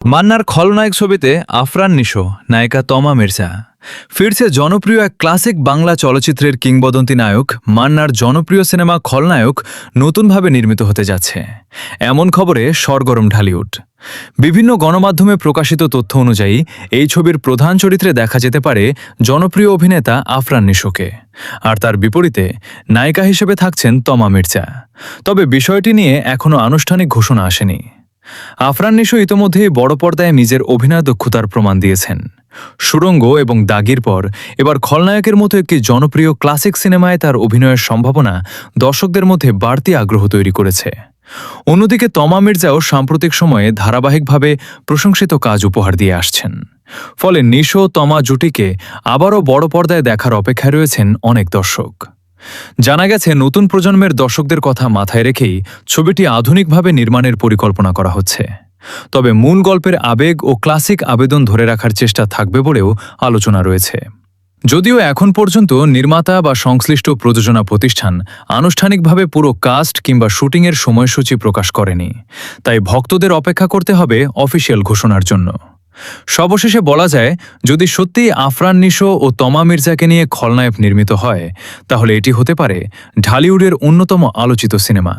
মান্নার খলনায়ক ছবিতে আফরান নিশো, নায়িকা তমা মির্জা। ফিরছে জনপ্রিয় এক ক্লাসিক বাংলা চলচ্চিত্রের কিংবদন্তি নায়ক মান্নার জনপ্রিয় সিনেমা খলনায়ক নতুনভাবে নির্মিত হতে যাচ্ছে। এমন খবরে সরগরম ঢালিউড। বিভিন্ন গণমাধ্যমে প্রকাশিত তথ্য অনুযায়ী এই ছবির প্রধান চরিত্রে দেখা যেতে পারে জনপ্রিয় অভিনেতা আফরান নিশোকে, আর তার বিপরীতে নায়িকা হিসেবে থাকছেন তমা মির্জা। তবে বিষয়টি নিয়ে এখনও আনুষ্ঠানিক ঘোষণা আসেনি। আফরান নিশো ইতোমধ্যেই বড় পর্দায় নিজের অভিনয় দক্ষতার প্রমাণ দিয়েছেন। সুড়ঙ্গ এবং দাগির পর এবার খলনায়কের মতো একটি জনপ্রিয় ক্লাসিক সিনেমায় তার অভিনয়ের সম্ভাবনা দর্শকদের মধ্যে বাড়তি আগ্রহ তৈরি করেছে। অন্যদিকে তমা মির্জাও সাম্প্রতিক সময়ে ধারাবাহিকভাবে প্রশংসিত কাজ উপহার দিয়ে আসছেন। ফলে নিশো তমা জুটিকে আবারও বড় পর্দায় দেখার অপেক্ষায় রয়েছেন অনেক দর্শক। জানা গেছে, নতুন প্রজন্মের দর্শকদের কথা মাথায় রেখেই ছবিটি আধুনিকভাবে নির্মাণের পরিকল্পনা করা হচ্ছে। তবে মূল গল্পের আবেগ ও ক্লাসিক আবেদন ধরে রাখার চেষ্টা থাকবে বলেও আলোচনা রয়েছে। যদিও এখন পর্যন্ত নির্মাতা বা সংশ্লিষ্ট প্রযোজনা প্রতিষ্ঠান আনুষ্ঠানিকভাবে পুরো কাস্ট কিংবা শুটিংয়ের সময়সূচি প্রকাশ করেনি, তাই ভক্তদের অপেক্ষা করতে হবে অফিসিয়াল ঘোষণার জন্য। সবশেষে বলা যায়, যদি সত্যিই আফরান নিশো ও তমা মির্জাকে নিয়ে খলনায়ক নির্মিত হয়, তাহলে এটি হতে পারে ঢালিউডের অন্যতম আলোচিত সিনেমা।